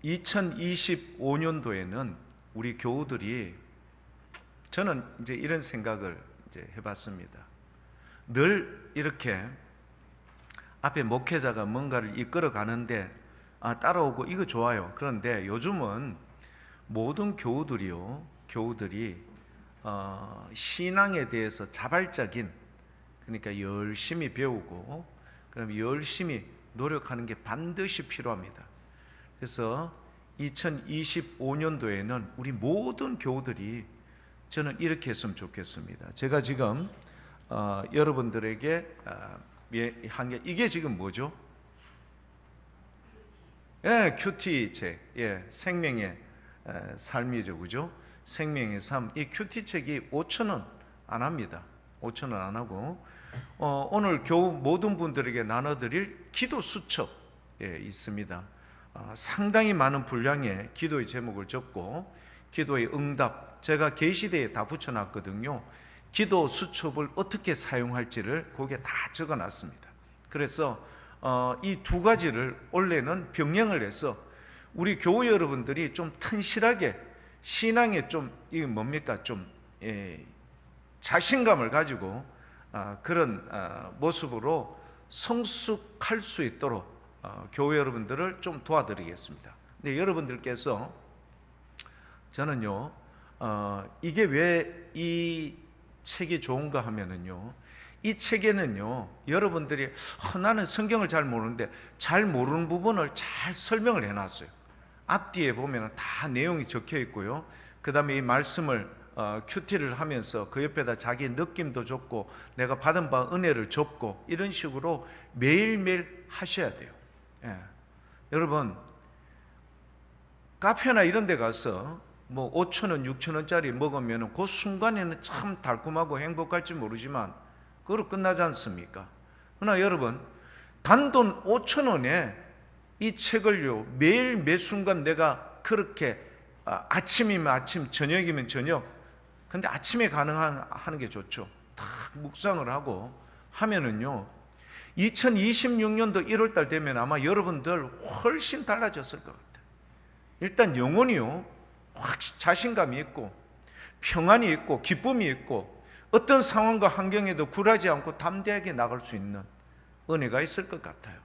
2025년도에는 우리 교우들이, 저는 이제 이런 생각을 이제 해봤습니다. 늘 이렇게 앞에 목회자가 뭔가를 이끌어 가는데 따라오고 이거 좋아요. 그런데 요즘은 모든 교우들이 신앙에 대해서 자발적인, 그러니까 열심히 배우고 그다음에 열심히 노력하는 게 반드시 필요합니다. 그래서 2025년도에는 우리 모든 교우들이, 저는 이렇게 했으면 좋겠습니다. 제가 지금 여러분들에게 한 게, 이게 지금 뭐죠? 큐티 책, 생명의 삶이죠, 그죠? 생명의 삶. 이 큐티 책이 5,000원 안 합니다. 5,000원 안 하고, 오늘 교우 모든 분들에게 나눠드릴 기도 수첩 있습니다. 상당히 많은 분량의 기도의 제목을 적고 기도의 응답, 제가 계시대에 다 붙여놨거든요. 기도 수첩을 어떻게 사용할지를 거기에 다 적어놨습니다. 그래서 이 두 가지를 원래는 병행을 해서 우리 교우 여러분들이 좀 튼실하게 신앙에 좀 자신감을 가지고 그런 모습으로 성숙할 수 있도록 교우 여러분들을 좀 도와드리겠습니다. 근데 여러분들께서, 저는요 이게 왜 이 책이 좋은가 하면은요, 이 책에는요 여러분들이 나는 성경을 잘 모르는데 잘 모르는 부분을 잘 설명을 해놨어요. 앞뒤에 보면 다 내용이 적혀 있고요. 그 다음에 이 말씀을 큐티를 하면서 그 옆에다 자기 느낌도 적고 내가 받은 바 은혜를 적고 이런 식으로 매일매일 하셔야 돼요. 여러분, 카페나 이런 데 가서 뭐 5,000원, 6,000원짜리 먹으면 그 순간에는 참 달콤하고 행복할지 모르지만 그걸로 끝나지 않습니까? 그러나 여러분, 단돈 5,000원에 이 책을요 매일 매 순간 내가 그렇게 아침이면 아침, 저녁이면 저녁, 근데 아침에 하는 게 좋죠. 다 묵상을 하고 하면은요 2026년도 1월달 되면 아마 여러분들 훨씬 달라졌을 것 같아요. 일단 영혼이요 확 자신감이 있고 평안이 있고 기쁨이 있고 어떤 상황과 환경에도 굴하지 않고 담대하게 나갈 수 있는 은혜가 있을 것 같아요.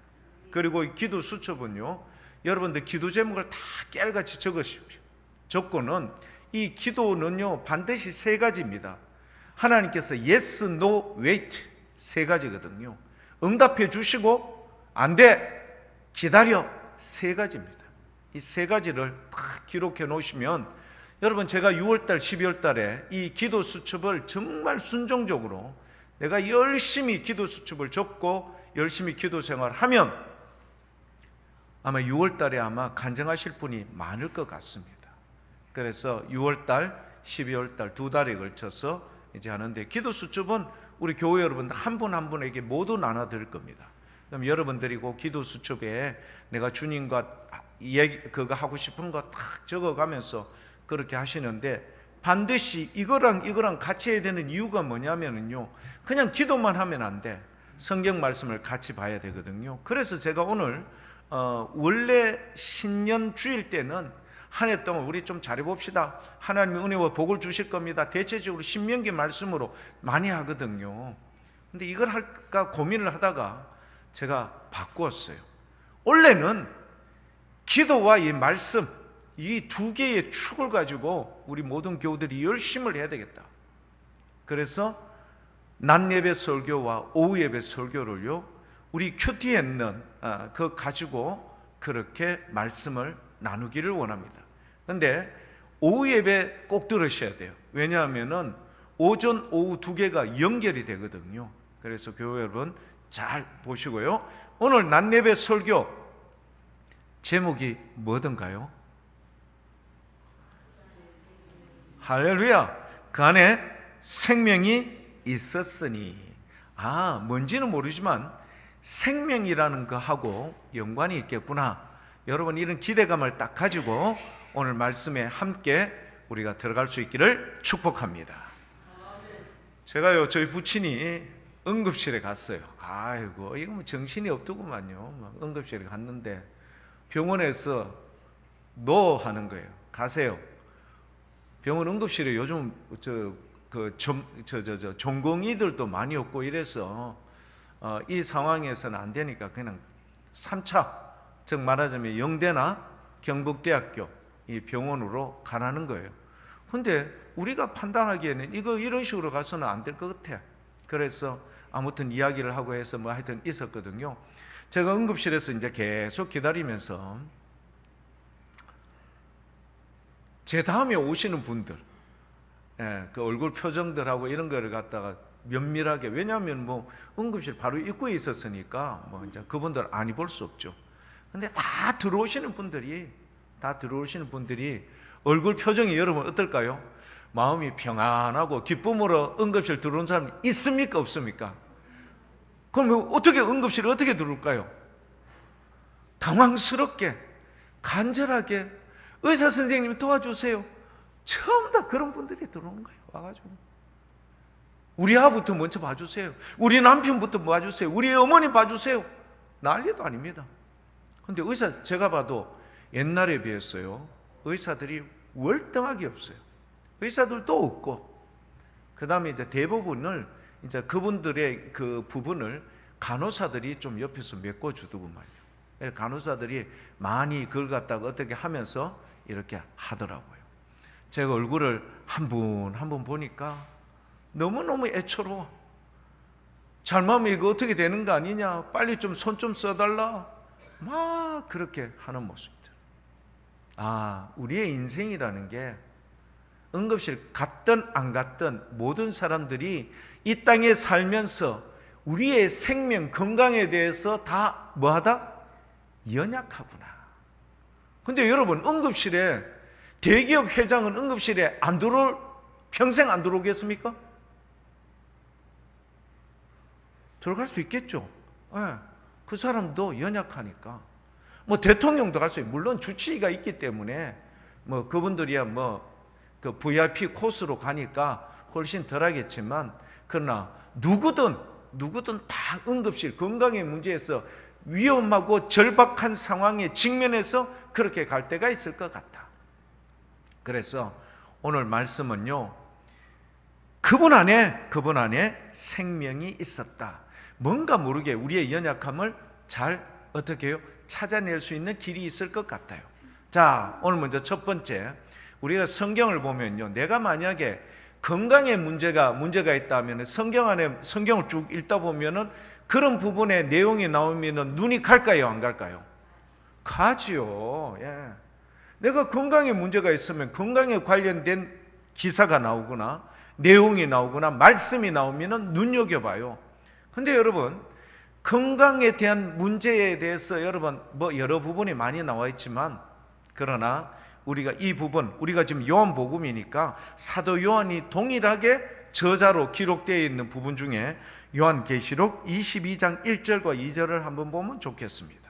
그리고 이 기도 수첩은요, 여러분들 기도 제목을 다 깨알같이 적으십시오. 조건은, 이 기도는요 반드시 세 가지입니다. 하나님께서 yes, no, wait 세 가지거든요. 응답해 주시고 안 돼, 기다려, 세 가지입니다. 이 세 가지를 다 기록해 놓으시면, 여러분 제가 6월달 12월달에 이 기도 수첩을 정말 순종적으로 내가 열심히 기도 수첩을 적고 열심히 기도 생활하면 아마 6월달에 아마 간증하실 분이 많을 것 같습니다. 그래서 6월달 12월달 두 달에 걸쳐서 이제 하는데, 기도 수첩은 우리 교회 여러분들 한 분 한 분에게 모두 나눠 드릴 겁니다. 그럼 여러분들이 그 기도 수첩에 내가 주님과 그거 하고 싶은 거 딱 적어가면서 그렇게 하시는데, 반드시 이거랑 같이 해야 되는 이유가 뭐냐면요, 그냥 기도만 하면 안 돼. 성경 말씀을 같이 봐야 되거든요. 그래서 제가 오늘 원래 신년 주일 때는 한 해 동안 우리 좀 잘해봅시다, 하나님의 은혜와 복을 주실 겁니다, 대체적으로 신명기 말씀으로 많이 하거든요. 근데 이걸 할까 고민을 하다가 제가 바꾸었어요. 원래는 기도와 이 말씀, 이 두 개의 축을 가지고 우리 모든 교우들이 열심을 해야 되겠다. 그래서 낮 예배 설교와 오후 예배 설교를요 우리 큐티에 있는 그 가지고 그렇게 말씀을 나누기를 원합니다. 그런데 오후 예배 꼭 들으셔야 돼요. 왜냐하면은 오전 오후 두 개가 연결이 되거든요. 그래서 교회 여러분 잘 보시고요. 오늘 낮 예배 설교 제목이 뭐던가요? 할렐루야. 그 안에 생명이 있었으니. 뭔지는 모르지만 생명이라는 거하고 연관이 있겠구나. 여러분 이런 기대감을 딱 가지고 오늘 말씀에 함께 우리가 들어갈 수 있기를 축복합니다. 제가요 저희 부친이 응급실에 갔어요. 아이고 이거 뭐 정신이 없더구만요. 막 응급실에 갔는데 병원에서 노 하는 거예요. 가세요. 병원 응급실에 요즘 전공의들도 많이 없고 이래서 이 상황에서는 안 되니까 그냥 3차, 즉 말하자면 영대나 경북대학교 이 병원으로 가라는 거예요. 근데 우리가 판단하기에는 이런 식으로 가서는 안 될 것 같아. 그래서 아무튼 이야기를 하고 해서 뭐 하여튼 있었거든요. 제가 응급실에서 이제 계속 기다리면서 제 다음에 오시는 분들, 그 얼굴 표정들하고 이런 거를 갖다가 면밀하게, 왜냐하면 뭐 응급실 바로 입구에 있었으니까 뭐 이제 그분들 안 입을 수 없죠. 근데 다 들어오시는 분들이 얼굴 표정이 여러분 어떨까요? 마음이 평안하고 기쁨으로 응급실 들어온 사람 있습니까? 없습니까? 그럼 어떻게 응급실에 어떻게 들어올까요? 당황스럽게 간절하게 의사 선생님 도와주세요. 처음 다 그런 분들이 들어오는 거예요. 와가지고 우리 아부터 먼저 봐주세요. 우리 남편부터 봐주세요. 우리 어머니 봐주세요. 난리도 아닙니다. 근데 제가 봐도 옛날에 비했어요. 의사들이 월등하게 없어요. 의사들도 없고, 그 다음에 이제 대부분을 이제 그분들의 그 부분을 간호사들이 좀 옆에서 메꿔주더구만요. 간호사들이 많이 그걸 갖다가 어떻게 하면서 이렇게 하더라고요. 제가 얼굴을 한 분 한 분 보니까 너무너무 애처로워. 잘못하면 이거 어떻게 되는 거 아니냐, 빨리 좀 손 좀 써달라, 막 그렇게 하는 모습들. 우리의 인생이라는 게 응급실 갔든 안 갔든 모든 사람들이 이 땅에 살면서 우리의 생명, 건강에 대해서 다 뭐하다? 연약하구나. 근데 여러분, 응급실에 대기업 회장은 응급실에 평생 안 들어오겠습니까? 들어갈 수 있겠죠. 그 사람도 연약하니까. 뭐 대통령도 갈 수 있어요. 물론 주치의가 있기 때문에 뭐 그분들이야 그 VIP 코스로 가니까 훨씬 덜 하겠지만, 그러나 누구든 다 응급실 건강의 문제에서 위험하고 절박한 상황에 직면해서 그렇게 갈 때가 있을 것 같다. 그래서 오늘 말씀은요, 그분 안에 생명이 있었다. 뭔가 모르게 우리의 연약함을 잘 어떻게 해요? 찾아낼 수 있는 길이 있을 것 같아요. 자, 오늘 먼저 첫 번째, 우리가 성경을 보면요, 내가 만약에 건강에 문제가 있다면 성경을 쭉 읽다 보면은 그런 부분의 내용이 나오면은 눈이 갈까요, 안 갈까요? 가지요. 내가 건강에 문제가 있으면 건강에 관련된 기사가 나오거나 내용이 나오거나 말씀이 나오면은 눈여겨봐요. 근데 여러분, 건강에 대한 문제에 대해서 여러분 여러 부분이 많이 나와 있지만, 그러나 우리가 지금 요한복음이니까 사도 요한이 동일하게 저자로 기록되어 있는 부분 중에 요한계시록 22장 1절과 2절을 한번 보면 좋겠습니다.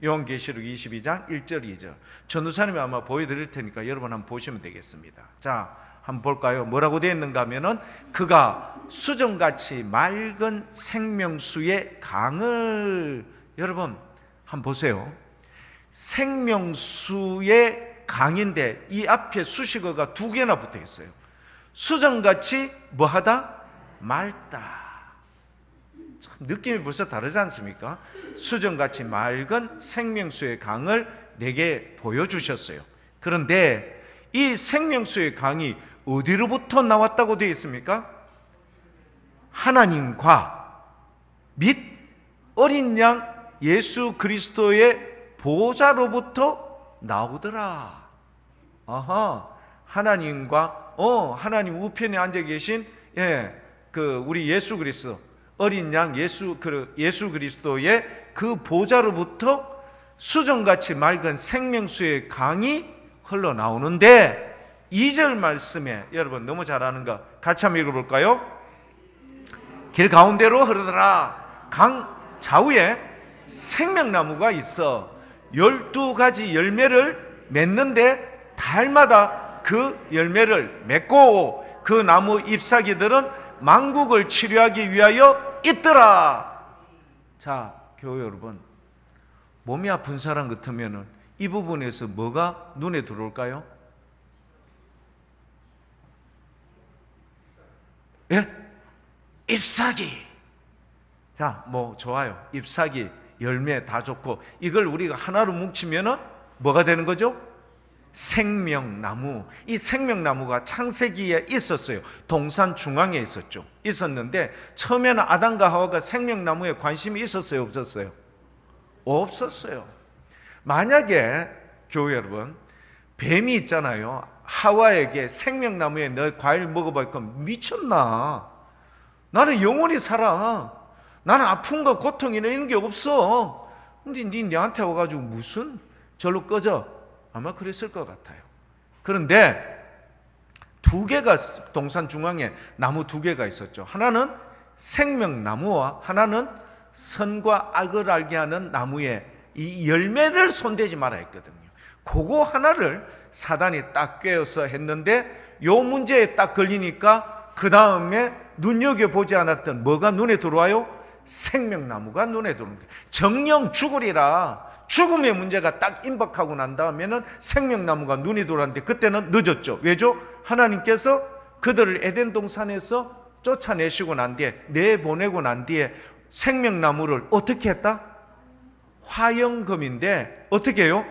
요한계시록 22장 1절 2절 전도사님이 아마 보여드릴 테니까 여러분 한번 보시면 되겠습니다. 자, 한번 볼까요? 뭐라고 되어 있는가 하면은, 그가 수정같이 맑은 생명수의 강을, 여러분 한번 보세요. 생명수의 강인데 이 앞에 수식어가 두 개나 붙어 있어요. 수정같이 뭐하다? 맑다. 참 느낌이 벌써 다르지 않습니까? 수정같이 맑은 생명수의 강을 내게 보여주셨어요. 그런데 이 생명수의 강이 어디로부터 나왔다고 되어 있습니까? 하나님과 및 어린 양 예수 그리스도의 보좌로부터 나오더라. 하나님과 하나님 우편에 앉아 계신 우리 예수 그리스도, 어린 양 예수 그리스도의 그 보좌로부터 수정같이 맑은 생명수의 강이 흘러나오는데, 2절 말씀에 여러분 너무 잘 아는 거 같이 한번 읽어볼까요? 길 가운데로 흐르더라. 강 좌우에 생명나무가 있어 12가지 열매를 맺는데 달마다 그 열매를 맺고 그 나무 잎사귀들은 만국을 치료하기 위하여 있더라. 자, 교회 여러분, 몸이 아픈 사람 같으면은 이 부분에서 뭐가 눈에 들어올까요? 예? 잎사귀. 자, 뭐 좋아요. 잎사귀, 열매 다 좋고, 이걸 우리가 하나로 뭉치면은 뭐가 되는 거죠? 생명나무. 이 생명나무가 창세기에 있었어요. 동산 중앙에 있었는데 처음에는 아담과 하와가 생명나무에 관심이 있었어요, 없었어요? 없었어요. 만약에 교회 여러분, 뱀이 있잖아요. 하와에게 생명나무에 너 과일 먹어봐. 그럼 미쳤나? 나는 영원히 살아. 나는 아픔과 고통이나 이런 게 없어. 근데 니한테 와가지고 무슨 절로 꺼져? 아마 그랬을 것 같아요. 그런데 두 개가 동산 중앙에 나무 두 개가 있었죠. 하나는 생명나무와 하나는 선과 악을 알게 하는 나무의 이 열매를 손대지 말아 했거든요. 그거 하나를 사단이 딱 꿰어서 했는데 요 문제에 딱 걸리니까 그 다음에 눈여겨보지 않았던 뭐가 눈에 들어와요? 생명나무가 눈에 들어오는 거예요. 정령 죽으리라. 죽음의 문제가 딱 임박하고 난 다음에는 생명나무가 눈이 들어왔는데 그때는 늦었죠. 왜죠? 하나님께서 그들을 에덴 동산에서 쫓아내시고 난 뒤에, 내보내고 난 뒤에 생명나무를 어떻게 했다? 화영검인데 어떻게 해요?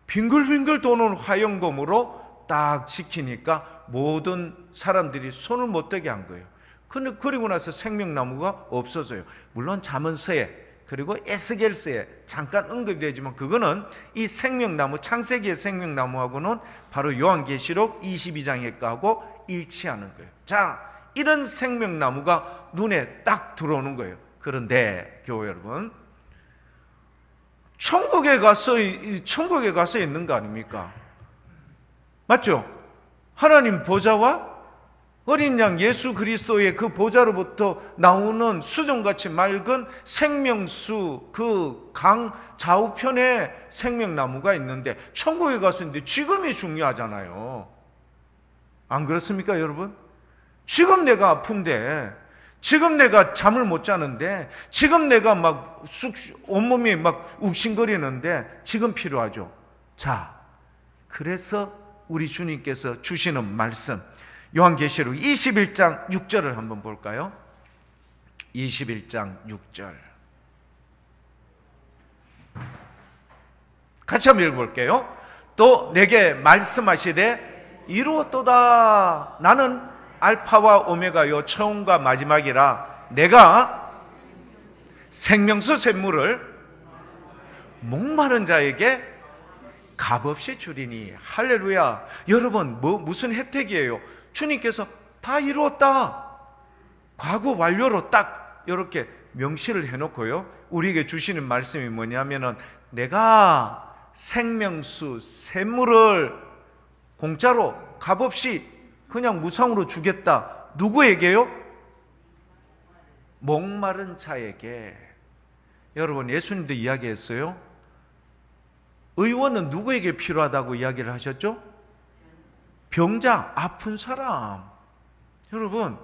빙글빙글 도는 화영검으로 딱 지키니까 모든 사람들이 손을 못 대게 한 거예요. 그리고 나서 생명나무가 없어져요. 물론 잠언서에 그리고 에스겔서에 잠깐 언급이 되지만 그거는 이 생명나무, 창세기의 생명나무하고는 바로 요한계시록 22장에 가고 일치하는 거예요. 자, 이런 생명나무가 눈에 딱 들어오는 거예요. 그런데 교회 여러분, 천국에 가서 있는 거 아닙니까? 맞죠? 하나님 보좌와 어린 양 예수 그리스도의 그 보좌로부터 나오는 수정같이 맑은 생명수, 그 강 좌우편에 생명나무가 있는데 천국에 가서 있는데 지금이 중요하잖아요. 안 그렇습니까, 여러분? 지금 내가 아픈데, 지금 내가 잠을 못 자는데, 지금 내가 막 온몸이 막 욱신거리는데 지금 필요하죠. 자, 그래서 우리 주님께서 주시는 말씀, 요한계시록 21장 6절을 한번 볼까요? 21장 6절 같이 한번 읽어볼게요. 또 내게 말씀하시되 이루었도다. 나는 알파와 오메가요 처음과 마지막이라. 내가 생명수 샘물을 목마른 자에게 값없이 주리니. 할렐루야. 여러분, 무슨 혜택이에요? 주님께서 다 이루었다. 과거 완료로 딱 이렇게 명시를 해놓고요, 우리에게 주시는 말씀이 뭐냐면은 내가 생명수 샘물을 공짜로 값없이 그냥 무상으로 주겠다. 누구에게요? 목마른 자에게. 여러분, 예수님도 이야기했어요. 의원은 누구에게 필요하다고 이야기를 하셨죠? 병자, 아픈 사람. 여러분,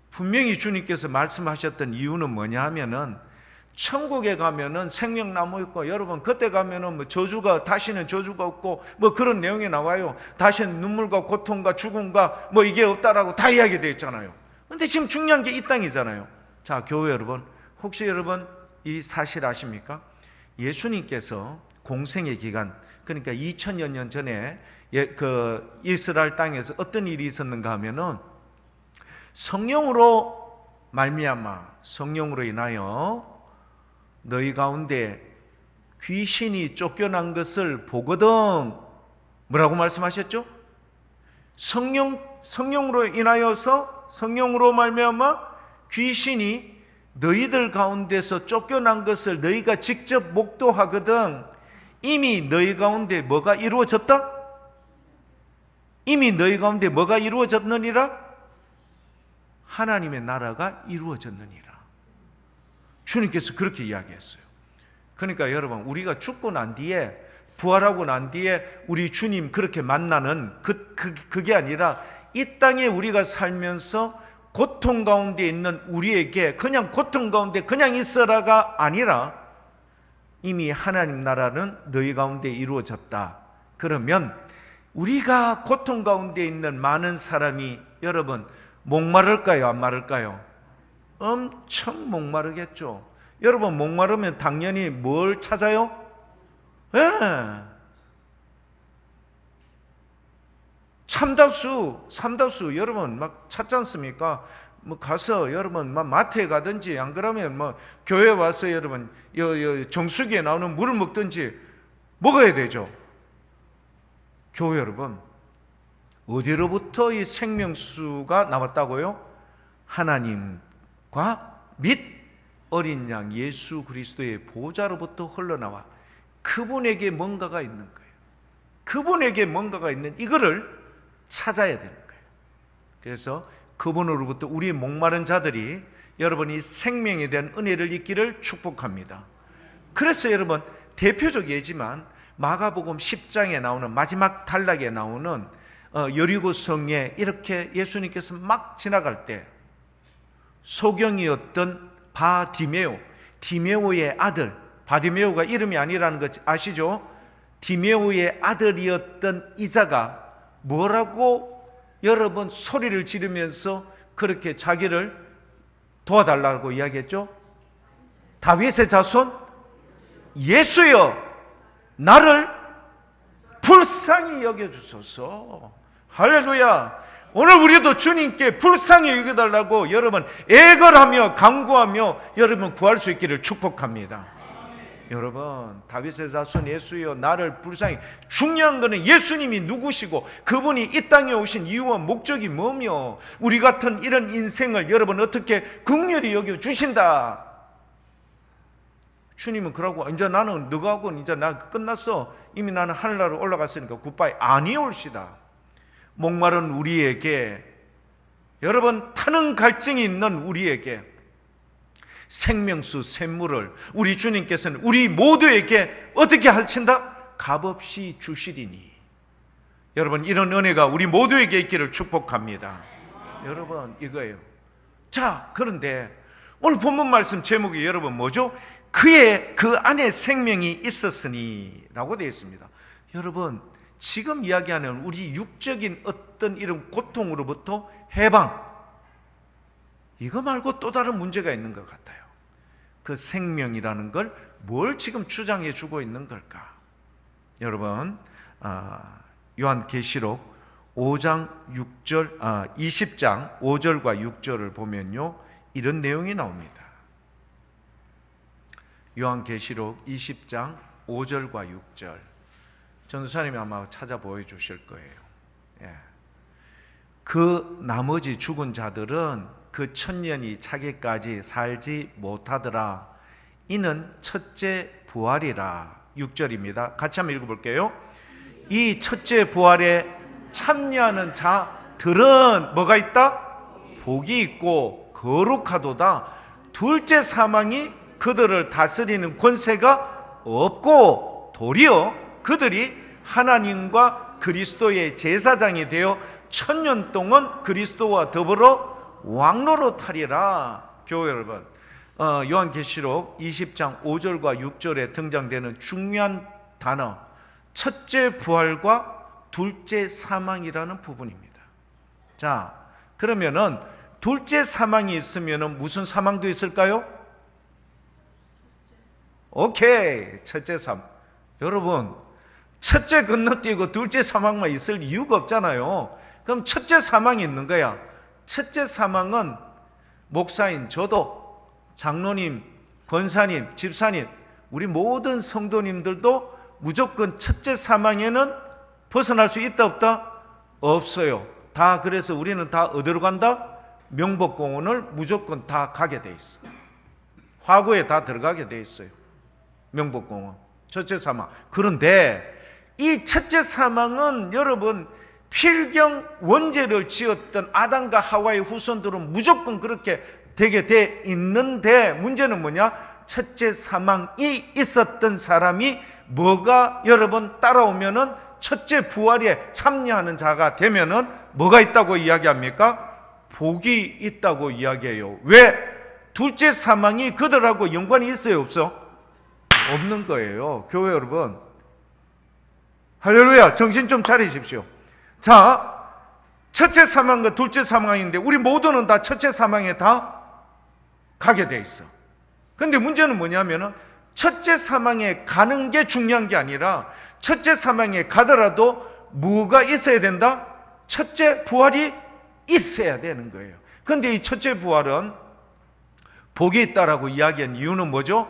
분명히 주님께서 말씀하셨던 이유는 뭐냐 하면은 천국에 가면은 생명나무 있고, 여러분 그때 가면은 뭐 저주가, 다시는 저주가 없고 뭐 그런 내용이 나와요. 다시는 눈물과 고통과 죽음과 뭐 이게 없다라고 다 이야기되어 있잖아요. 근데 지금 중요한 게 이 땅이잖아요. 자, 교회 여러분, 혹시 여러분 이 사실 아십니까? 예수님께서 공생의 기간, 그러니까 2000여 년 전에 그 이스라엘 땅에서 어떤 일이 있었는가 하면은 성령으로 말미암아, 성령으로 인하여 너희 가운데 귀신이 쫓겨난 것을 보거든. 뭐라고 말씀하셨죠? 성령으로 인하여서, 성령으로 말미암아 귀신이 너희들 가운데서 쫓겨난 것을 너희가 직접 목도하거든. 이미 너희 가운데 뭐가 이루어졌다? 이미 너희 가운데 뭐가 이루어졌느니라? 하나님의 나라가 이루어졌느니라. 주님께서 그렇게 이야기했어요. 그러니까 여러분, 우리가 죽고 난 뒤에, 부활하고 난 뒤에 우리 주님 그렇게 만나는 그게 아니라 이 땅에 우리가 살면서 고통 가운데 있는 우리에게 그냥 고통 가운데 그냥 있어라가 아니라 이미 하나님 나라는 너희 가운데 이루어졌다. 그러면 우리가 고통 가운데 있는 많은 사람이 여러분 목마를까요? 안 마를까요? 엄청 목마르겠죠. 여러분 목마르면 당연히 뭘 찾아요? 삼다수 여러분 막 찾지 않습니까? 뭐 가서 여러분 막 마트에 가든지 안 그러면 뭐 교회 와서 여러분 정수기에 나오는 물을 먹든지 먹어야 되죠. 교회 여러분 어디로부터 이 생명수가 나왔다고요? 하나님과 및 어린 양 예수 그리스도의 보좌로부터 흘러나와 그분에게 뭔가가 있는 거예요. 그분에게 뭔가가 있는 이거를 찾아야 되는 거예요. 그래서 그분으로부터 우리 목마른 자들이 여러분 이 생명에 대한 은혜를 잊기를 축복합니다. 그래서 여러분 대표적 예지만 마가복음 10장에 나오는 마지막 단락에 나오는 여리고성에 이렇게 예수님께서 막 지나갈 때 소경이었던 디메오의 아들, 바디메오가 이름이 아니라는 거 아시죠? 디메오의 아들이었던 이자가 뭐라고 여러분 소리를 지르면서 그렇게 자기를 도와달라고 이야기했죠? 다윗의 자손 예수여 나를 불쌍히 여겨주소서. 할렐루야. 오늘 우리도 주님께 불쌍히 여겨달라고 여러분 애걸하며 간구하며 여러분 구할 수 있기를 축복합니다. 여러분 다윗의 자손 예수여 나를 불쌍히. 중요한 것은 예수님이 누구시고 그분이 이 땅에 오신 이유와 목적이 뭐며 우리 같은 이런 인생을 여러분 어떻게 긍휼히 여겨주신다. 주님은 그러고 이제 나는 너하고는 이제 나 끝났어. 이미 나는 하늘나라로 올라갔으니까 굿바이 아니올시다. 목마른 우리에게 여러분 타는 갈증이 있는 우리에게 생명수 샘물을 우리 주님께서는 우리 모두에게 어떻게 하신다? 값없이 주시리니. 여러분 이런 은혜가 우리 모두에게 있기를 축복합니다. 여러분 이거예요. 자 그런데 오늘 본문 말씀 제목이 여러분 뭐죠? 그의 그 안에 생명이 있었으니 라고 되어 있습니다. 여러분 지금 이야기하는 우리 육적인 어떤 이런 고통으로부터 해방, 이거 말고 또 다른 문제가 있는 것 같아요. 그 생명이라는 걸 뭘 지금 주장해 주고 있는 걸까? 여러분 요한계시록 5장 6절 20장 5절과 6절을 보면요 이런 내용이 나옵니다. 요한계시록 20장 5절과 6절 전도사님이 아마 찾아 보여주실 거예요. 그 나머지 죽은 자들은 그 천년이 차기까지 살지 못하더라. 이는 첫째 부활이라. 6절입니다. 같이 한번 읽어볼게요. 이 첫째 부활에 참여하는 자들은 뭐가 있다? 복이 있고 거룩하도다. 둘째 사망이 그들을 다스리는 권세가 없고 도리어 그들이 하나님과 그리스도의 제사장이 되어 천년 동안 그리스도와 더불어 왕노릇하리라. 교회 여러분 요한계시록 20장 5절과 6절에 등장되는 중요한 단어 첫째 부활과 둘째 사망이라는 부분입니다. 자 그러면은 둘째 사망이 있으면은 무슨 사망도 있을까요? 오케이 첫째 사망. 여러분 첫째 건너뛰고 둘째 사망만 있을 이유가 없잖아요. 그럼 첫째 사망이 있는 거야. 첫째 사망은 목사인 저도 장로님, 권사님, 집사님 우리 모든 성도님들도 무조건 첫째 사망에는 벗어날 수 있다 없다? 없어요. 다 그래서 우리는 다 어디로 간다? 명복공원을 무조건 다 가게 돼 있어. 화구에 다 들어가게 돼 있어요. 명복공원 첫째 사망. 그런데 이 첫째 사망은 여러분 필경 원죄를 지었던 아담과 하와의 후손들은 무조건 그렇게 되게 돼 있는데 문제는 뭐냐? 첫째 사망이 있었던 사람이 뭐가 여러분 따라오면은 첫째 부활에 참여하는 자가 되면은 뭐가 있다고 이야기합니까? 복이 있다고 이야기해요. 왜? 둘째 사망이 그들하고 연관이 있어요 없어? 없는 거예요. 교회 여러분, 할렐루야, 정신 좀 차리십시오. 자, 첫째 사망과 둘째 사망인데 우리 모두는 다 첫째 사망에 다 가게 돼 있어. 근데 문제는 뭐냐면은 첫째 사망에 가는 게 중요한 게 아니라 첫째 사망에 가더라도 뭐가 있어야 된다? 첫째 부활이 있어야 되는 거예요. 그런데 이 첫째 부활은 복이 있다라고 이야기한 이유는 뭐죠?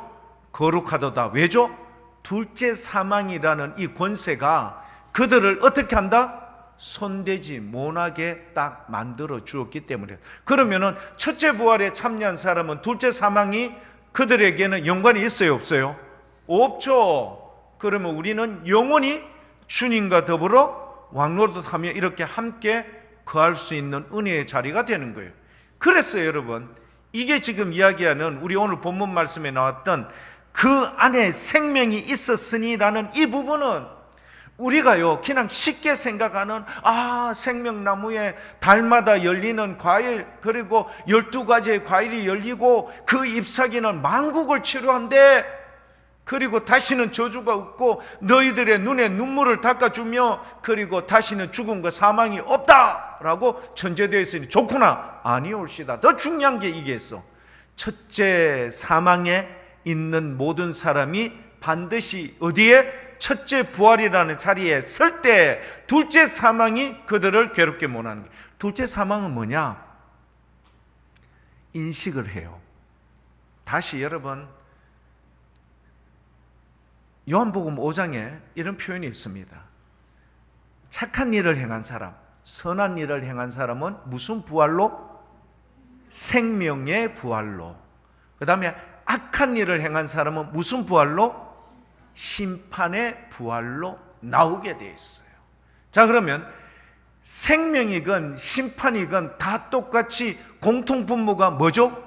거룩하도다. 왜죠? 둘째 사망이라는 이 권세가 그들을 어떻게 한다? 손대지 못하게 딱 만들어 주었기 때문에. 그러면은 첫째 부활에 참여한 사람은 둘째 사망이 그들에게는 연관이 있어요, 없어요? 없죠. 그러면 우리는 영원히 주님과 더불어 왕노릇하며 이렇게 함께 거할 수 있는 은혜의 자리가 되는 거예요. 그래서 여러분, 이게 지금 이야기하는 우리 오늘 본문 말씀에 나왔던 그 안에 생명이 있었으니라는 이 부분은 우리가요 그냥 쉽게 생각하는 생명나무에 달마다 열리는 과일, 그리고 12가지의 과일이 열리고 그 잎사귀는 만국을 치료한대, 그리고 다시는 저주가 없고 너희들의 눈에 눈물을 닦아주며 그리고 다시는 죽음과 사망이 없다라고 전제되어 있으니 좋구나. 아니올시다. 더 중요한 게 이게 있어. 첫째 사망에 있는 모든 사람이 반드시 어디에? 첫째 부활이라는 자리에 설 때 둘째 사망이 그들을 괴롭게 못하는 거예요. 둘째 사망은 뭐냐? 인식을 해요. 다시 여러분, 요한복음 5장에 이런 표현이 있습니다. 착한 일을 행한 사람, 선한 일을 행한 사람은 무슨 부활로? 생명의 부활로. 그 다음에 악한 일을 행한 사람은 무슨 부활로? 심판의 부활로 나오게 되어 있어요. 자, 그러면 생명이건 심판이건 다 똑같이 공통분모가 뭐죠?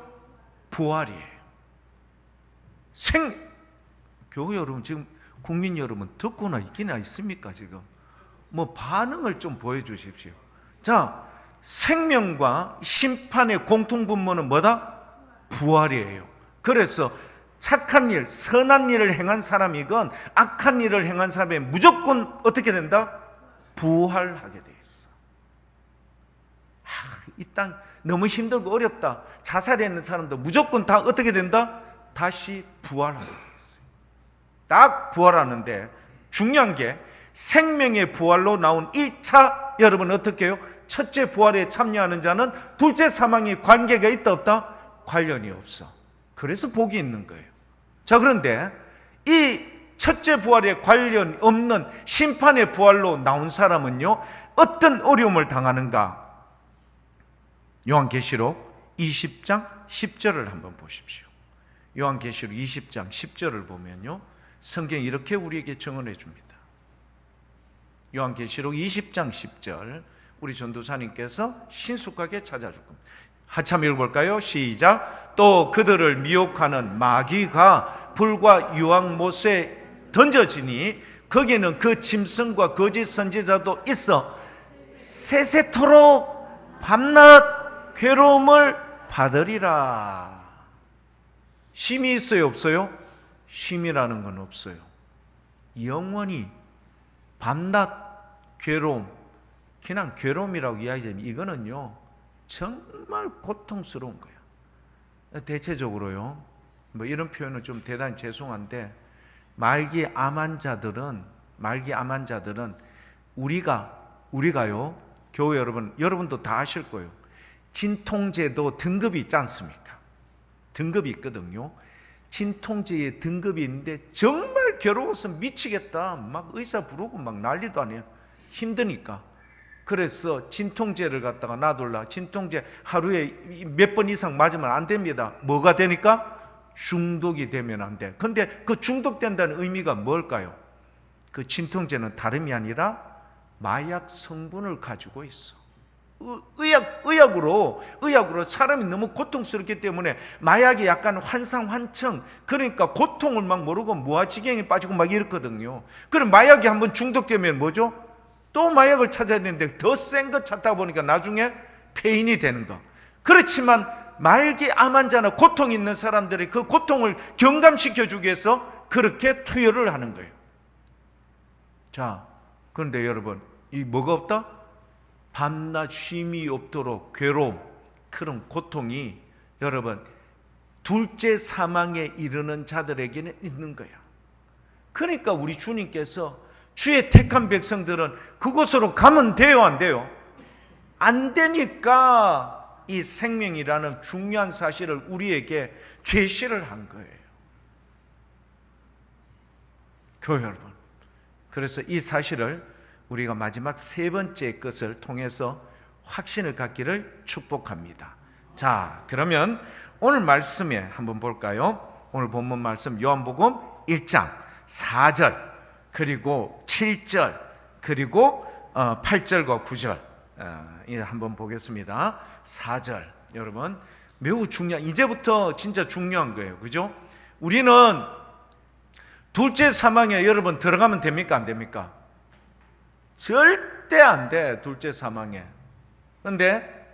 부활이에요. 교회 여러분, 지금 국민 여러분 듣고나 있기나 있습니까? 지금 뭐 반응을 좀 보여주십시오. 자, 생명과 심판의 공통분모는 뭐다? 부활이에요. 그래서 착한 일, 선한 일을 행한 사람이건 악한 일을 행한 사람이 무조건 어떻게 된다? 부활하게 돼 있어. 이 땅 너무 힘들고 어렵다. 자살했는 사람도 무조건 다 어떻게 된다? 다시 부활하게 돼 있어요. 딱 부활하는데 중요한 게 생명의 부활로 나온 1차, 여러분 어떻게 해요? 첫째 부활에 참여하는 자는 둘째 사망에 관계가 있다 없다? 관련이 없어. 그래서 복이 있는 거예요. 자, 그런데 이 첫째 부활에 관련 없는 심판의 부활로 나온 사람은요 어떤 어려움을 당하는가? 요한계시록 20장 10절을 한번 보십시오. 요한계시록 20장 10절을 보면요 성경이 이렇게 우리에게 증언해 줍니다. 요한계시록 20장 10절, 우리 전도사님께서 신속하게 찾아줄 겁니다. 한참 읽어볼까요? 시작. 또 그들을 미혹하는 마귀가 불과 유황못에 던져지니 거기는 그 짐승과 거짓 선지자도 있어 세세토록 밤낮 괴로움을 받으리라. 쉼이 있어요, 없어요? 쉼이라는 건 없어요. 영원히 밤낮 괴로움, 그냥 괴로움이라고 이야기하면 이거는요 정말 고통스러운 거야. 대체적으로요, 뭐 이런 표현은 좀 대단히 죄송한데 말기 암 환자들은 우리가요 교회 여러분도 다 아실 거예요. 진통제도 등급이 있지 않습니까? 등급이 있거든요. 진통제에 등급이 있는데 정말 괴로워서 미치겠다, 막 의사 부르고 막 난리도 아니에요. 힘드니까. 그래서 진통제를 갖다가 놔둘라. 진통제 하루에 몇 번 이상 맞으면 안 됩니다. 뭐가 되니까? 중독이 되면 안 돼. 근데 그 중독된다는 의미가 뭘까요? 그 진통제는 다름이 아니라 마약 성분을 가지고 있어. 의학으로 사람이 너무 고통스럽기 때문에 마약이 약간 환상환청, 그러니까 고통을 막 모르고 무아지경에 빠지고 막 이렇거든요. 그럼 마약이 한번 중독되면 뭐죠? 또 마약을 찾아야 되는데 더 센 거 찾다 보니까 나중에 폐인이 되는 거. 그렇지만 말기 암 환자나 고통 있는 사람들이 그 고통을 경감시켜 주기 위해서 그렇게 투여를 하는 거예요. 자, 그런데 여러분, 이 뭐가 없다? 밤낮 쉼이 없도록 괴로움, 그런 고통이 여러분 둘째 사망에 이르는 자들에게는 있는 거야. 그러니까 우리 주님께서 주의 택한 백성들은 그곳으로 가면 돼요, 안 돼요? 안 되니까 이 생명이라는 중요한 사실을 우리에게 제시를 한 거예요. 교회 여러분, 그래서 이 사실을 우리가 마지막 세 번째 것을 통해서 확신을 갖기를 축복합니다. 자, 그러면 오늘 말씀에 한번 볼까요? 오늘 본문 말씀 요한복음 1장 4절 그리고 7절 그리고 8절과 9절 한번 보겠습니다. 4절 여러분 매우 중요한, 이제부터 진짜 중요한 거예요. 그죠? 우리는 둘째 사망에 여러분 들어가면 됩니까? 안 됩니까? 절대 안 돼, 둘째 사망에. 그런데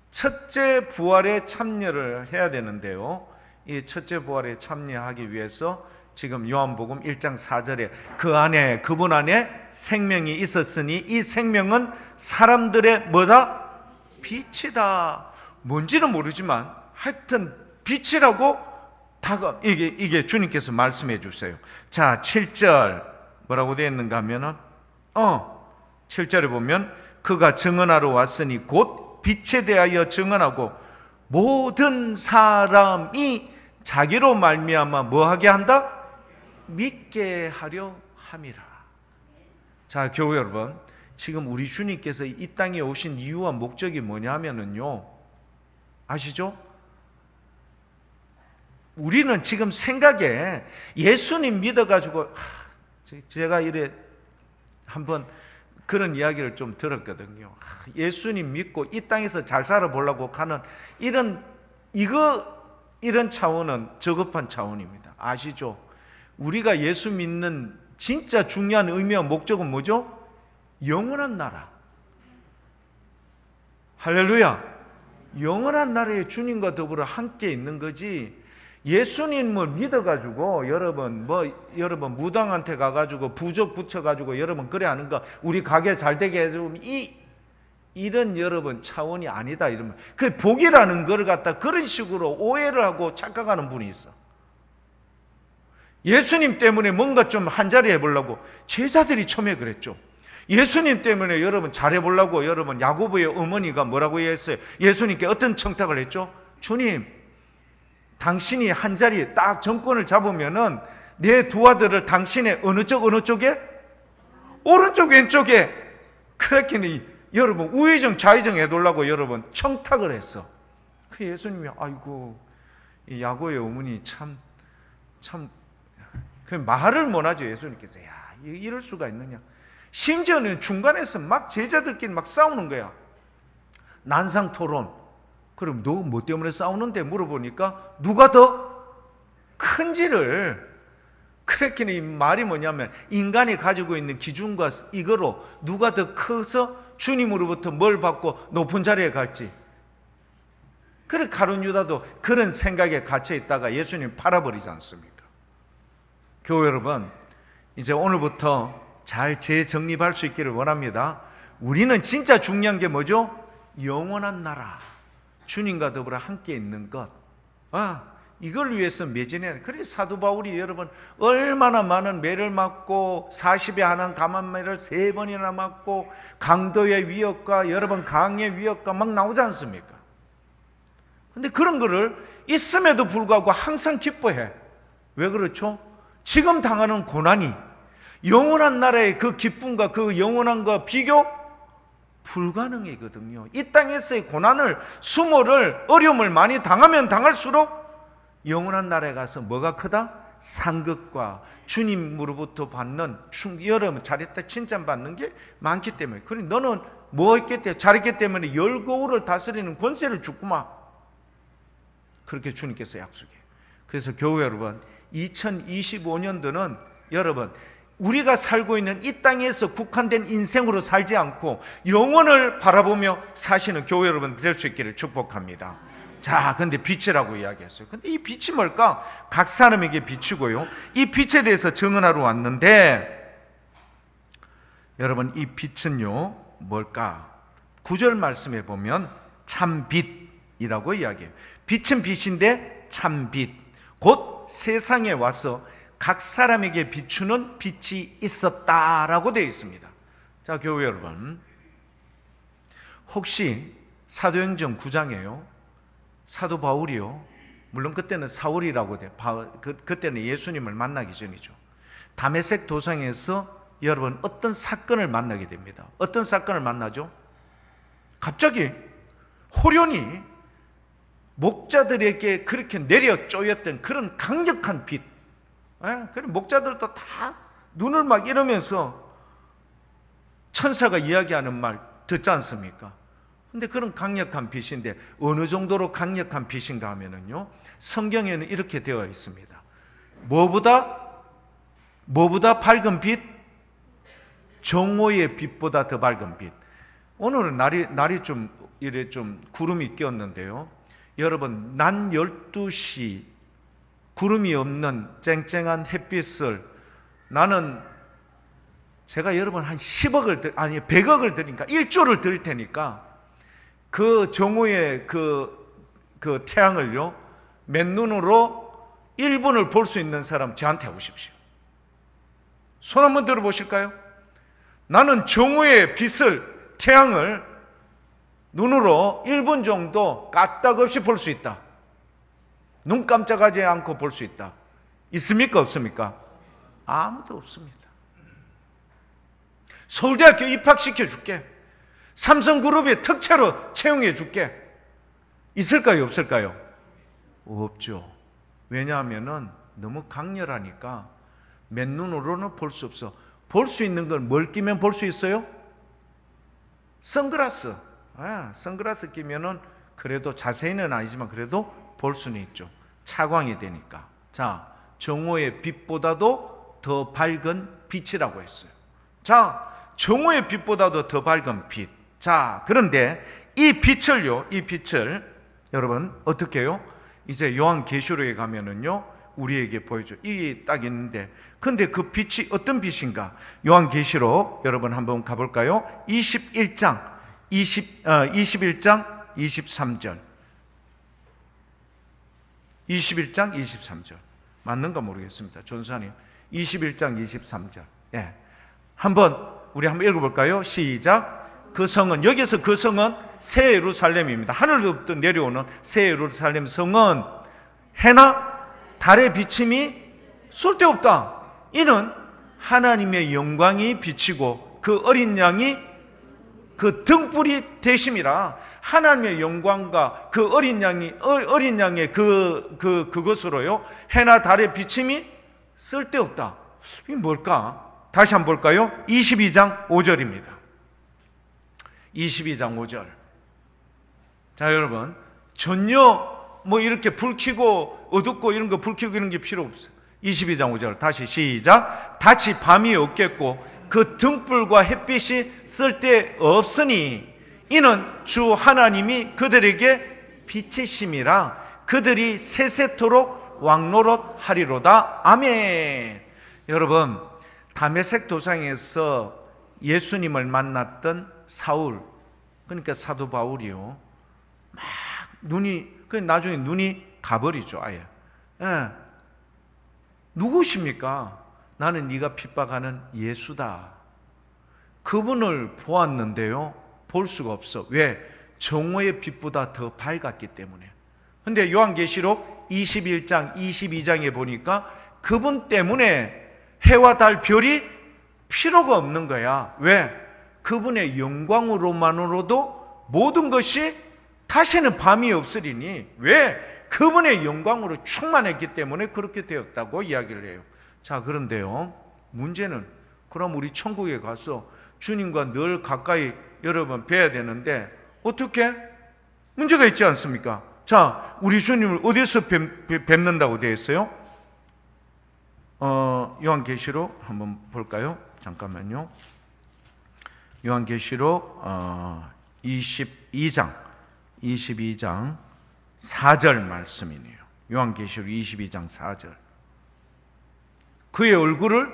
첫째 부활에 참여를 해야 되는데요, 이 첫째 부활에 참여하기 위해서 지금 요한복음 1장 4절에 그 안에, 그분 안에 생명이 있었으니 이 생명은 사람들의 뭐다? 빛이다. 뭔지는 모르지만 하여튼 빛이라고 이게 주님께서 말씀해 주세요. 자, 7절 뭐라고 되어 있는가 하면은 7절에 보면 그가 증언하러 왔으니 곧 빛에 대하여 증언하고 모든 사람이 자기로 말미암아 뭐하게 한다? 믿게 하려 함이라. 자, 교회 여러분, 지금 우리 주님께서 이 땅에 오신 이유와 목적이 뭐냐면은요, 아시죠? 우리는 지금 생각에 예수님 믿어가지고 제가 이래 한번 그런 이야기를 좀 들었거든요. 예수님 믿고 이 땅에서 잘 살아보려고 하는 이런 차원은 저급한 차원입니다. 아시죠? 우리가 예수 믿는 진짜 중요한 의미와 목적은 뭐죠? 영원한 나라. 할렐루야. 영원한 나라에 주님과 더불어 함께 있는 거지, 예수님을 믿어가지고 여러분 무당한테 가가지고 부적 붙여가지고 여러분 그래 하는 거, 우리 가게 잘 되게 해주면 이런 여러분 차원이 아니다. 이러면 그 복이라는 걸 갖다 그런 식으로 오해를 하고 착각하는 분이 있어. 예수님 때문에 뭔가 좀 한자리 해보려고 제자들이 처음에 그랬죠. 예수님 때문에 여러분 잘해보려고 여러분 야고보의 어머니가 뭐라고 했어요? 예수님께 어떤 청탁을 했죠? 주님, 당신이 한자리 딱 정권을 잡으면은 내 두 아들을 당신의 어느 쪽에? 오른쪽 왼쪽에. 그렇게 여러분 우회정 좌회정 해달라고 여러분 청탁을 했어. 그 예수님이 아이고 이 야고의 어머니 참 그 말을 못하죠. 예수님께서 야 이럴 수가 있느냐. 심지어는 중간에서 막 제자들끼리 막 싸우는 거야. 난상 토론. 그럼 너 뭐 때문에 싸우는데 물어보니까 누가 더 큰지를, 그렇게 이 말이 뭐냐면 인간이 가지고 있는 기준과 이거로 누가 더 커서 주님으로부터 뭘 받고 높은 자리에 갈지. 그래 가룟 유다도 그런 생각에 갇혀 있다가 예수님 팔아버리지 않습니까? 교회 여러분, 이제 오늘부터 잘 재정립할 수 있기를 원합니다. 우리는 진짜 중요한 게 뭐죠? 영원한 나라, 주님과 더불어 함께 있는 것. 이걸 위해서 매진해야 돼. 그래 사도 바울이 여러분 얼마나 많은 매를 맞고 40에 하나 감한매를 3번이나 맞고 강도의 위협과 여러분 강의 위협과 막 나오지 않습니까? 근데 그런 거를 있음에도 불구하고 항상 기뻐해. 왜 그렇죠? 지금 당하는 고난이 영원한 나라의 그 기쁨과 그 영원함과 비교 불가능이거든요. 이 땅에서의 고난을, 수모를, 어려움을 많이 당하면 당할수록 영원한 나라에 가서 뭐가 크다? 상급과 주님으로부터 받는 여러분 잘했다 칭찬받는 게 많기 때문에. 그래 너는 뭐 했기 때문에 잘했기 때문에 열고울을 다스리는 권세를 주구만. 그렇게 주님께서 약속해. 그래서 교회 여러분, 2025년도는 여러분 우리가 살고 있는 이 땅에서 국한된 인생으로 살지 않고 영원을 바라보며 사시는 교회 여러분 될 수 있기를 축복합니다. 자, 근데 빛이라고 이야기했어요. 근데 이 빛이 뭘까? 각 사람에게 비추고요. 이 빛에 대해서 증언하러 왔는데, 여러분, 이 빛은요 뭘까? 9절 말씀에 보면 참 빛이라고 이야기해요. 빛은 빛인데 참 빛, 곧 세상에 와서 각 사람에게 비추는 빛이 있었다라고 되어 있습니다. 자, 교회 여러분, 혹시 사도행전 9장에요 사도 바울이요, 물론 그때는 사울이라고 돼. 그때는 예수님을 만나기 전이죠. 다메섹 도상에서 여러분 어떤 사건을 만나게 됩니다. 어떤 사건을 만나죠? 갑자기 호련히 목자들에게 그렇게 내려 쪼였던 그런 강력한 빛, 그런 목자들도 다 눈을 막 이러면서 천사가 이야기하는 말 듣지 않습니까? 근데 그런 강력한 빛인데 어느 정도로 강력한 빛인가 하면은요, 성경에는 이렇게 되어 있습니다. 뭐보다 밝은 빛? 정오의 빛보다 더 밝은 빛. 오늘은 날이 좀 이래 좀 구름이 꼈는데요. 여러분, 낮 12시 구름이 없는 쨍쨍한 햇빛을 제가 여러분 한 100억을 드리니까 1조를 드릴 테니까 그 정오의 그 태양을요, 맨눈으로 1분을 볼 수 있는 사람 저한테 오십시오. 손 한번 들어보실까요? 나는 정오의 빛을, 태양을 눈으로 1분 정도 까딱없이 볼 수 있다. 눈 깜짝하지 않고 볼 수 있다. 있습니까? 없습니까? 아무도 없습니다. 서울대학교 입학시켜 줄게. 삼성그룹에 특채로 채용해 줄게. 있을까요? 없을까요? 없죠. 왜냐하면 너무 강렬하니까 맨눈으로는 볼 수 없어. 볼 수 있는 걸 뭘 끼면 볼 수 있어요? 선글라스. 선글라스 끼면은 그래도 자세히는 아니지만 그래도 볼 수는 있죠. 차광이 되니까. 자, 정오의 빛보다도 더 밝은 빛이라고 했어요. 자, 정오의 빛보다도 더 밝은 빛. 자, 그런데 이 빛을 여러분 어떻게 해요? 이제 요한계시록에 가면은요, 우리에게 보여줘. 이게 딱 있는데, 근데 그 빛이 어떤 빛인가? 요한계시록 여러분 한번 가볼까요? 21장 23절. 21장 23절 맞는가 모르겠습니다. 전사님 21장 23절. 예, 우리 한번 읽어볼까요? 시작. 그 성은, 여기서 그 성은 새 예루살렘입니다. 하늘로부터 내려오는 새 예루살렘 성은 해나 달의 비침이 쓸데없다. 이는 하나님의 영광이 비치고 그 어린 양이 그 등불이 되심이라. 하나님의 영광과 그 어린 양의 그것으로요, 해나 달의 비침이 쓸데없다. 이게 뭘까? 다시 한번 볼까요? 22장 5절입니다. 22장 5절. 자, 여러분, 전혀 이렇게 불 켜고 어둡고 이런 거 불 켜고 이런 게 필요 없어요. 22장 5절 다시 시작. 다시 밤이 없겠고 그 등불과 햇빛이 쓸데없으니 이는 주 하나님이 그들에게 빛이심이라. 그들이 세세토록 왕노릇하리로다. 아멘. 여러분, 다메섹 도상에서 예수님을 만났던 사울, 그러니까 사도 바울이요, 막 나중에 눈이 가버리죠. 아예. 누구십니까? 나는 네가 핍박하는 예수다. 그분을 보았는데요, 볼 수가 없어. 왜? 정오의 빛보다 더 밝았기 때문에. 근데 요한계시록 21장 22장에 보니까 그분 때문에 해와 달 별이 필요가 없는 거야. 왜? 그분의 영광으로만으로도 모든 것이 다시는 밤이 없으리니. 왜? 그분의 영광으로 충만했기 때문에 그렇게 되었다고 이야기를 해요. 자, 그런데요, 문제는 그럼 우리 천국에 가서 주님과 늘 가까이 여러분 뵈야 되는데 어떻게? 문제가 있지 않습니까? 자, 우리 주님을 어디서 뵙는다고 되어 있어요? 요한계시록 한번 볼까요? 잠깐만요. 요한계시록 22장 4절 말씀이네요. 요한계시록 22장 4절. 그의 얼굴을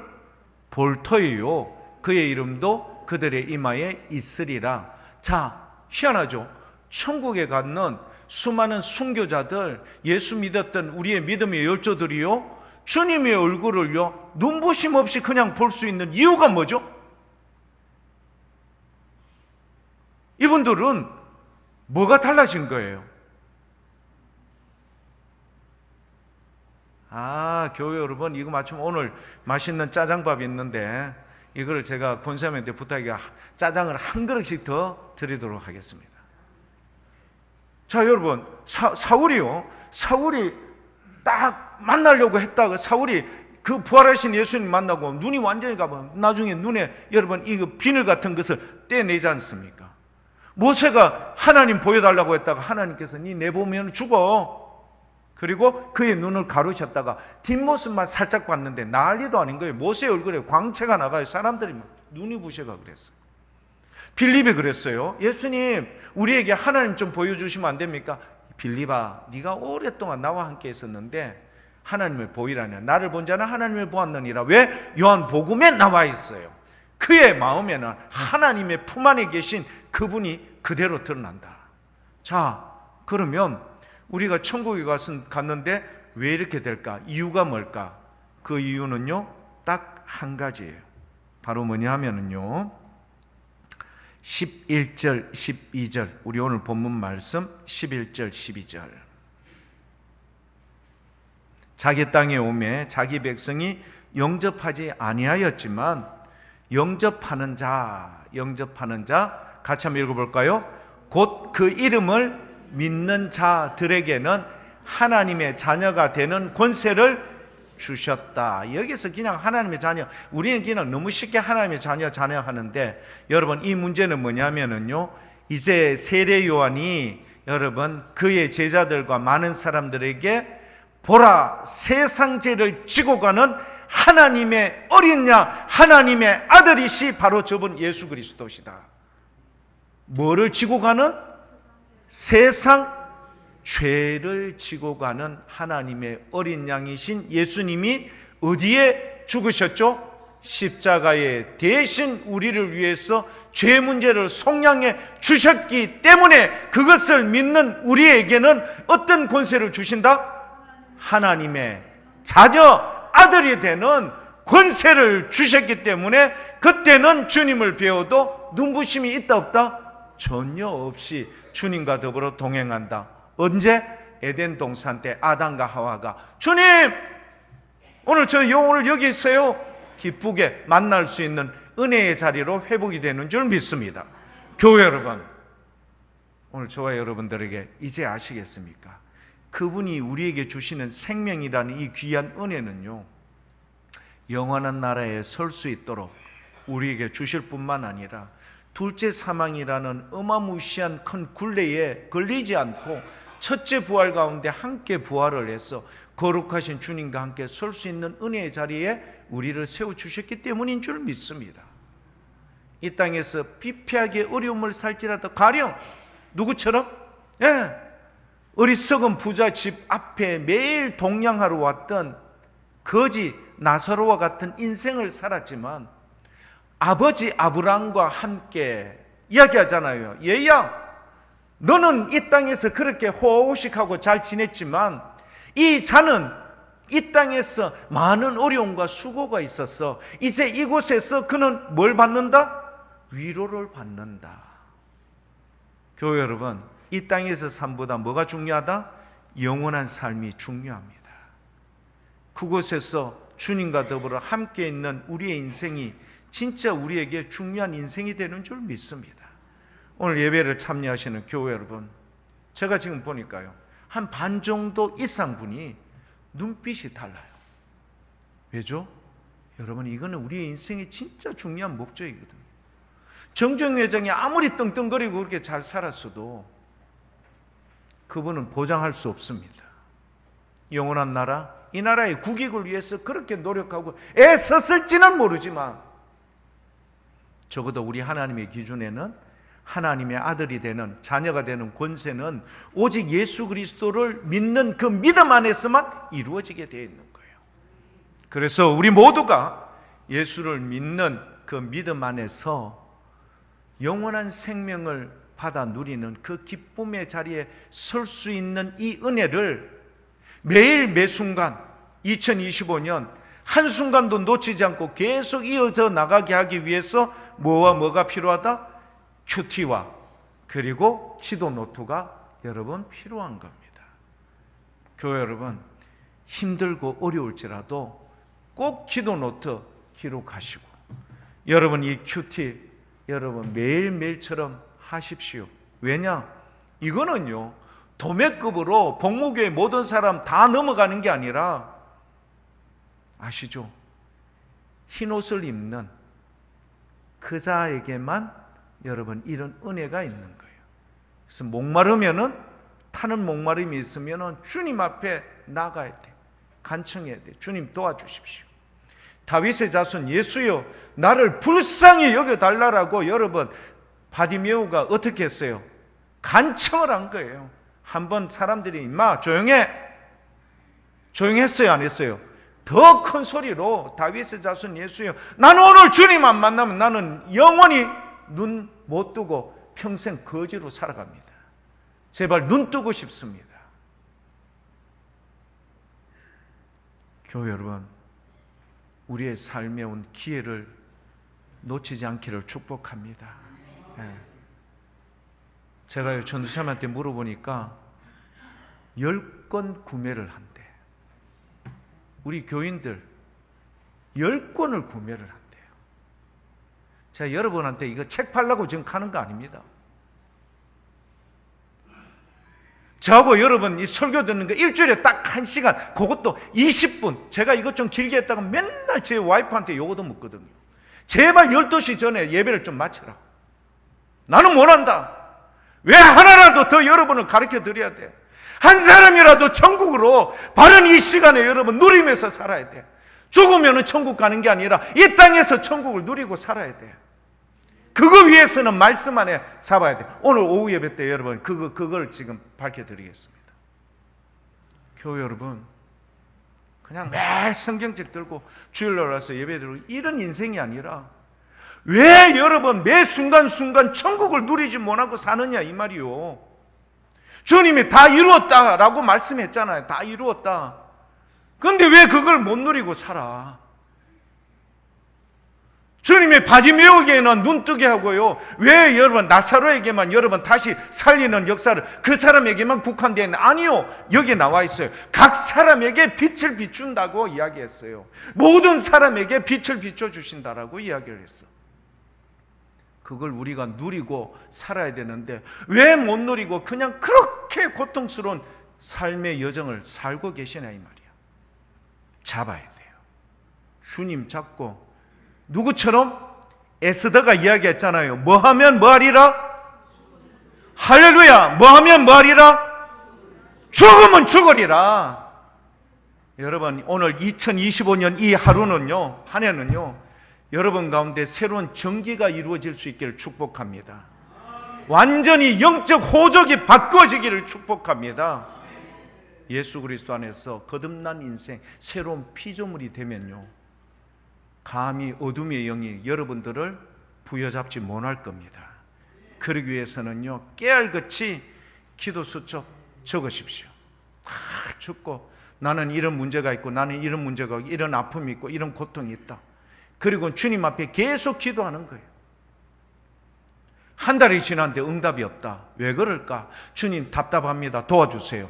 볼 터이요 그의 이름도 그들의 이마에 있으리라. 자, 희한하죠. 천국에 가는 수많은 순교자들, 예수 믿었던 우리의 믿음의 열조들이요, 주님의 얼굴을요 눈부심 없이 그냥 볼 수 있는 이유가 뭐죠? 이분들은 뭐가 달라진 거예요? 교회 여러분, 이거 마침 오늘 맛있는 짜장밥이 있는데 이거를 제가 권사님한테 부탁해 짜장을 한 그릇씩 더 드리도록 하겠습니다. 자, 여러분, 사울이 딱 만나려고 했다가 사울이 그 부활하신 예수님 만나고 눈이 완전히 가면 나중에 눈에 여러분 이 비늘 같은 것을 떼내지 않습니까? 모세가 하나님 보여달라고 했다가 하나님께서 네 내보면 죽어. 그리고 그의 눈을 가르셨다가 뒷모습만 살짝 봤는데 난리도 아닌 거예요. 모세 얼굴에 광채가 나가요. 사람들이 눈이 부셔가 그랬어요. 빌립이 그랬어요. 예수님, 우리에게 하나님 좀 보여주시면 안 됩니까? 빌립아, 네가 오랫동안 나와 함께 있었는데 하나님을 보이라냐? 나를 본 자는 하나님을 보았느니라. 왜? 요한복음에 나와 있어요. 그의 마음에는 하나님의 품 안에 계신 그분이 그대로 드러난다. 자, 그러면 우리가 천국에 갔는데 왜 이렇게 될까? 이유가 뭘까? 그 이유는요, 딱 한 가지예요. 바로 뭐냐 하면은요, 11절, 12절, 우리 오늘 본문 말씀 11절, 12절. 자기 땅에 오매 자기 백성이 영접하지 아니하였지만 영접하는 자 같이 한번 읽어볼까요? 곧 그 이름을 믿는 자들에게는 하나님의 자녀가 되는 권세를 주셨다. 여기서 그냥 하나님의 자녀, 우리는 그냥 너무 쉽게 하나님의 자녀 하는데, 여러분 이 문제는 뭐냐면은요, 이제 세례 요한이 여러분 그의 제자들과 많은 사람들에게 보라, 세상 죄를 지고 가는 하나님의 어린 양, 하나님의 아들이시 바로 저분 예수 그리스도시다. 뭐를 지고 가는? 세상 죄를 지고 가는 하나님의 어린 양이신 예수님이 어디에 죽으셨죠? 십자가에 대신 우리를 위해서 죄 문제를 속량해 주셨기 때문에 그것을 믿는 우리에게는 어떤 권세를 주신다? 하나님의 자녀, 아들이 되는 권세를 주셨기 때문에 그때는 주님을 배워도 눈부심이 있다 없다? 전혀 없이 주님과 더불어 동행한다. 언제? 에덴 동산 때 아담과 하와가 주님, 오늘 저 영혼을 여기 있어요, 기쁘게 만날 수 있는 은혜의 자리로 회복이 되는 줄 믿습니다. 교회 여러분, 오늘 저와 여러분들에게 이제 아시겠습니까? 그분이 우리에게 주시는 생명이라는 이 귀한 은혜는요, 영원한 나라에 설 수 있도록 우리에게 주실 뿐만 아니라 둘째 사망이라는 어마무시한 큰 굴레에 걸리지 않고 첫째 부활 가운데 함께 부활을 해서 거룩하신 주님과 함께 설 수 있는 은혜의 자리에 우리를 세워주셨기 때문인 줄 믿습니다. 이 땅에서 비폐하게 어려움을 살지라도 가령 누구처럼? 어리석은 부자 집 앞에 매일 동냥하러 왔던 거지 나사로와 같은 인생을 살았지만 아버지 아브라함과 함께 이야기하잖아요. 얘야, 너는 이 땅에서 그렇게 호호식하고 잘 지냈지만 이 자는 이 땅에서 많은 어려움과 수고가 있었어. 이제 이곳에서 그는 뭘 받는다? 위로를 받는다. 교회 여러분, 이 땅에서 삶보다 뭐가 중요하다? 영원한 삶이 중요합니다. 그곳에서 주님과 더불어 함께 있는 우리의 인생이 진짜 우리에게 중요한 인생이 되는 줄 믿습니다. 오늘 예배를 참여하시는 교회 여러분, 제가 지금 보니까요, 한 반 정도 이상 분이 눈빛이 달라요. 왜죠? 여러분, 이거는 우리의 인생의 진짜 중요한 목적이거든요. 정정회장이 아무리 떵떵거리고 그렇게 잘 살았어도 그분은 보장할 수 없습니다. 영원한 나라, 이 나라의 국익을 위해서 그렇게 노력하고 애썼을지는 모르지만 적어도 우리 하나님의 기준에는 하나님의 아들이 되는, 자녀가 되는 권세는 오직 예수 그리스도를 믿는 그 믿음 안에서만 이루어지게 되어 있는 거예요. 그래서 우리 모두가 예수를 믿는 그 믿음 안에서 영원한 생명을 받아 누리는 그 기쁨의 자리에 설 수 있는 이 은혜를 매일 매순간 2025년 한순간도 놓치지 않고 계속 이어져 나가게 하기 위해서 뭐와 뭐가 필요하다? 큐티와 그리고 기도 노트가 여러분 필요한 겁니다. 교회 여러분, 힘들고 어려울지라도 꼭 기도 노트 기록하시고 여러분 이 큐티 여러분 매일매일처럼 하십시오. 왜냐? 이거는요 도매급으로 복무교회 모든 사람 다 넘어가는 게 아니라 아시죠? 흰옷을 입는 그자에게만 여러분 이런 은혜가 있는 거예요. 그래서 목마르면은 타는 목마름이 있으면은 주님 앞에 나가야 돼. 간청해야 돼. 주님 도와주십시오. 다윗의 자손 예수여 나를 불쌍히 여겨달라라고 여러분 바디메오가 어떻게 했어요? 간청을 한 거예요. 한번 사람들이 임마 조용해. 조용했어요 안 했어요? 더 큰 소리로 다윗의 자손 예수여 나는 오늘 주님 안 만나면 나는 영원히 눈 못 뜨고 평생 거지로 살아갑니다. 제발 눈 뜨고 싶습니다. 교회 여러분, 우리의 삶에 온 기회를 놓치지 않기를 축복합니다. 제가 전도사님한테 물어보니까 10권 구매를 한대. 우리 교인들 10권을 구매를 한대요. 제가 여러분한테 이거 책 팔라고 지금 하는 거 아닙니다. 저하고 여러분 이 설교 듣는 거 일주일에 딱 1시간, 그것도 20분. 제가 이것 좀 길게 했다가 맨날 제 와이프한테 요거도 묻거든요. 제발 12시 전에 예배를 좀 마쳐라. 나는 원한다. 왜 하나라도 더 여러분을 가르쳐 드려야 돼. 한 사람이라도 천국으로 바른 이 시간에 여러분 누리면서 살아야 돼. 죽으면 천국 가는 게 아니라 이 땅에서 천국을 누리고 살아야 돼. 그거 위해서는 말씀 안에 잡아야 돼. 오늘 오후 예배 때 여러분 그걸 지금 밝혀드리겠습니다. 교회 여러분, 그냥 매일 성경책 들고 주일날 와서 예배 드리고 이런 인생이 아니라 왜 여러분 매 순간순간 천국을 누리지 못하고 사느냐 이 말이요. 주님이 다 이루었다라고 말씀했잖아요. 다 이루었다. 그런데 왜 그걸 못 누리고 살아? 주님의 바디메오에게는 눈뜨게 하고요. 왜 여러분 나사로에게만 여러분 다시 살리는 역사를 그 사람에게만 국한되어 있는? 아니요. 여기에 나와 있어요. 각 사람에게 빛을 비춘다고 이야기했어요. 모든 사람에게 빛을 비춰주신다라고 이야기를 했어. 그걸 우리가 누리고 살아야 되는데 왜 못 누리고 그냥 그렇게 고통스러운 삶의 여정을 살고 계시냐 이 말이야. 잡아야 돼요. 주님 잡고 누구처럼? 에스더가 이야기했잖아요. 뭐 하면 뭐 하리라? 할렐루야. 뭐 하면 뭐 하리라? 죽으면 죽으리라. 여러분 오늘 2025년 이 하루는요, 한 해는요, 여러분 가운데 새로운 정기가 이루어질 수 있기를 축복합니다. 완전히 영적 호적이 바꿔지기를 축복합니다. 예수 그리스도 안에서 거듭난 인생, 새로운 피조물이 되면요, 감히 어둠의 영이 여러분들을 부여잡지 못할 겁니다. 그러기 위해서는요, 깨알같이 기도 수첩 적으십시오. 다 적고 나는 이런 문제가 있고 나는 이런 문제가 있고 이런 아픔이 있고 이런 고통이 있다. 그리고 주님 앞에 계속 기도하는 거예요. 한 달이 지났는데 응답이 없다. 왜 그럴까? 주님 답답합니다. 도와주세요.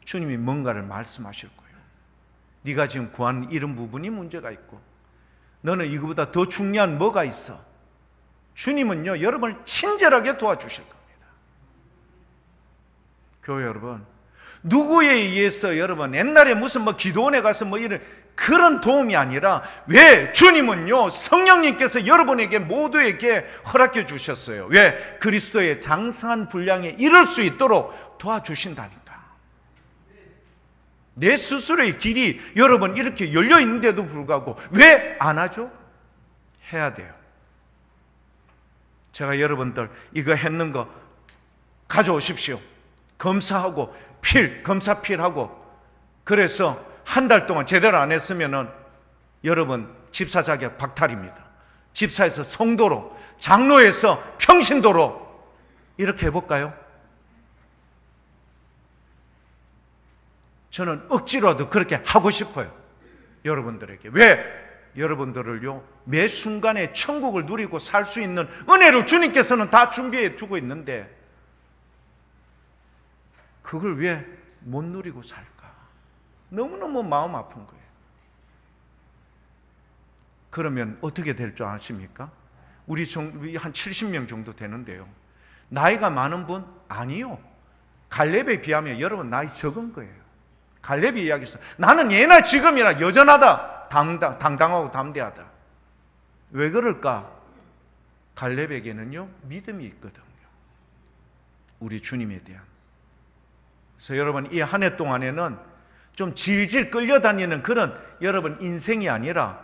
주님이 뭔가를 말씀하실 거예요. 네가 지금 구하는 이런 부분이 문제가 있고 너는 이거보다 더 중요한 뭐가 있어. 주님은요 여러분을 친절하게 도와주실 겁니다. 교회 여러분, 누구에 의해서 여러분 옛날에 무슨 뭐 기도원에 가서 뭐 이런 그런 도움이 아니라 왜 주님은요 성령님께서 여러분에게 모두에게 허락해 주셨어요. 왜? 그리스도의 장성한 분량에 이를 수 있도록 도와주신다니까. 내 스스로의 길이 여러분 이렇게 열려 있는데도 불구하고 왜 안 하죠? 해야 돼요. 제가 여러분들 이거 했는 거 가져오십시오. 검사하고 검사 필하고. 그래서 한 달 동안 제대로 안 했으면은 여러분 집사 자격 박탈입니다. 집사에서 성도로, 장로에서 평신도로 이렇게 해볼까요? 저는 억지로라도 그렇게 하고 싶어요. 여러분들에게. 왜? 여러분들을요, 매 순간에 천국을 누리고 살 수 있는 은혜를 주님께서는 다 준비해 두고 있는데 그걸 왜 못 누리고 살까? 너무너무 마음 아픈 거예요. 그러면 어떻게 될 줄 아십니까? 우리 한 70명 정도 되는데요, 나이가 많은 분? 아니요. 갈렙에 비하면 여러분 나이 적은 거예요. 갈렙이 이야기했어. 나는 예나 지금이나 여전하다. 당당하고 담대하다. 왜 그럴까? 갈렙에게는요, 믿음이 있거든요. 우리 주님에 대한. 그래서 여러분 이 한 해 동안에는 좀 질질 끌려다니는 그런 여러분 인생이 아니라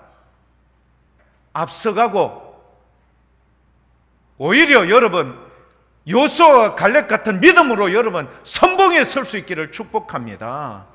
앞서가고 오히려 여러분 요수와 갈렙 같은 믿음으로 여러분 선봉에 설 수 있기를 축복합니다.